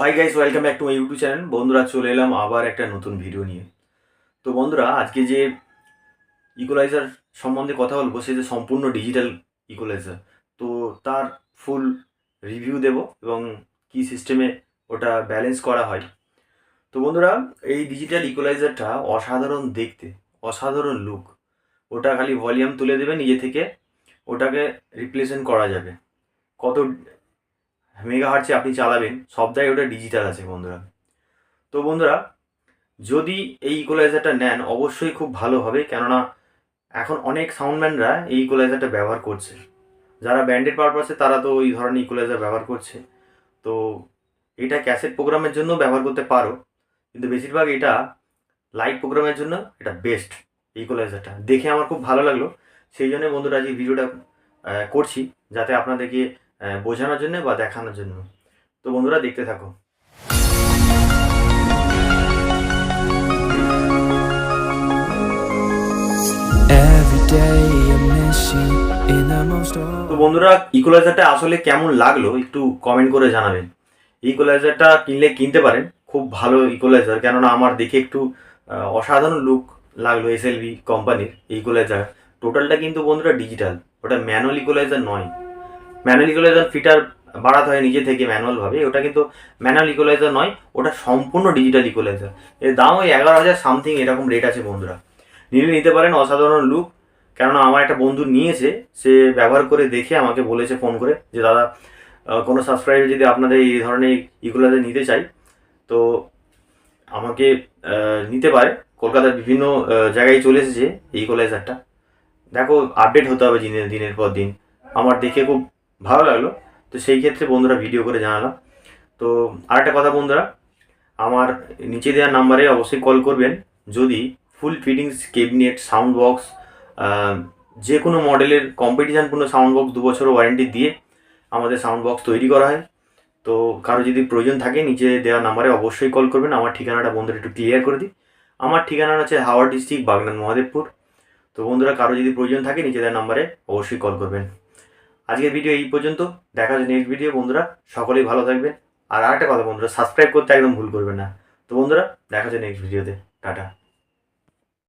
Hi guys, welcome back to my YouTube channel. বন্ধুরা, চলে এলাম আবার একটা নতুন ভিডিও নিয়ে। তো বন্ধুরা, আজকে যে ইকুয়ালাইজার সম্বন্ধে কথা বলবো, সে যে সম্পূর্ণ ডিজিটাল ইকুয়ালাইজার। তো তার ফুল রিভিউ দেব এবং কি সিস্টেমে ওটা ব্যালেন্স করা হয়। তো বন্ধুরা, এই ডিজিটাল ইকুয়ালাইজারটা অসাধারণ দেখতে, অসাধারণ লুক। ওটা খালি ভলিউম তুলে দেবে নিজে থেকে, ওটাকে রিপ্লেসমেন্ট করা যাবে। কত মেগাহার্টজে আপনি চালাবেন সব জায়গায় ওটা ডিজিটাল আছে বন্ধুরা। তো বন্ধুরা, যদি এই ইকুয়ালাইজারটা নেন অবশ্যই খুব ভালো হবে, কেননা এখন অনেক সাউন্ডম্যানরা এই ইকুয়ালাইজারটা ব্যবহার করছে। যারা ব্যান্ডেড পারপাসে তারা তো ওই ধরনের ইকুয়ালাইজার ব্যবহার করছে। তো এটা ক্যাসেট প্রোগ্রামের জন্য ব্যবহার করতে পারো, কিন্তু বেশিরভাগ এটা লাইভ প্রোগ্রামের জন্য এটা বেস্ট। ইকুয়ালাইজারটা দেখে আমার খুব ভালো লাগলো, সেই জন্য বন্ধুরা আজ এই ভিডিওটা করছি, যাতে আপনাদেরকে বোঝানোর জন্য বা দেখানোর জন্য। তো বন্ধুরা, দেখতে থাকো। তো বন্ধুরা, ইকুয়ালাইজারটা আসলে কেমন লাগলো একটু কমেন্ট করে জানাবেন। ইকুয়ালাইজারটা কিনতে পারেন, খুব ভালো ইকুয়ালাইজার, কেননা আমার দেখে একটু অসাধারণ লুক লাগলো এসএলভি কোম্পানির ইকুয়ালাইজার। টোটালটা কিন্তু বন্ধুরা ডিজিটাল, ওটা ম্যানুয়াল ইকুয়ালাইজার নয়। ম্যানুয়াল ইকুয়ালাইজার ফিটার বাড়াতে হয় নিজে থেকে ম্যানুয়ালভাবে, ওটা কিন্তু ম্যানুয়াল ইকুয়ালাইজার নয়, ওটা সম্পূর্ণ ডিজিটাল ইকুয়ালাইজার। এর দাম ওই 11,000 সামথিং এরকম রেট আছে বন্ধুরা। নিতে পারেন, অসাধারণ লুক। কেননা আমার একটা বন্ধু নিয়েছে, সে ব্যবহার করে দেখে আমাকে বলেছে ফোন করে যে দাদা, কোনো সাবস্ক্রাইবার যদি আপনাদের এই ধরনের ইকুয়ালাইজার নিতে চাই তো আমাকে নিতে পারে। কলকাতার বিভিন্ন জায়গায় চলে এসেছে এই ইকুয়ালাইজারটা। দেখো, আপডেট হতে হবে দিনের পর দিন। আমার দেখে খুব ভালো লাগলো, তো সেই ক্ষেত্রে বন্ধুরা ভিডিও করে জানালাম। তো আরেকটা কথা বন্ধুরা, আমার নিচে দেওয়া নাম্বারে অবশ্যই কল করবেন যদি ফুল ফিটিংস ক্যাবিনেট সাউন্ড বক্স, যে কোনো মডেলের কম্পিটিশানপূর্ণ সাউন্ড বক্স 2 বছর ওয়ারেন্টি দিয়ে আমাদের সাউন্ড বক্স তৈরি করা হয়। তো কারো যদি প্রয়োজন থাকে নিচে দেওয়া নাম্বারে অবশ্যই কল করবেন। আমার ঠিকানাটা বন্ধুরা একটু ক্লিয়ার করে দিই। আমার ঠিকানা হচ্ছে হাওড়া ডিস্ট্রিক্ট, বাগনান মহাদেবপুর। তো বন্ধুরা, কারো যদি প্রয়োজন থাকে নিচে দেওয়া নাম্বারে অবশ্যই কল করবেন। আজকের ভিডিও এই পর্যন্ত, দেখা যাচ্ছে নেক্সট ভিডিও। বন্ধুরা সকলেই ভালো থাকবেন। আর আরেকটা কথা বন্ধুরা, সাবস্ক্রাইব করতে একদম ভুল করবেন না। তো বন্ধুরা, দেখা যাচ্ছে নেক্সট ভিডিওতে। টাটা।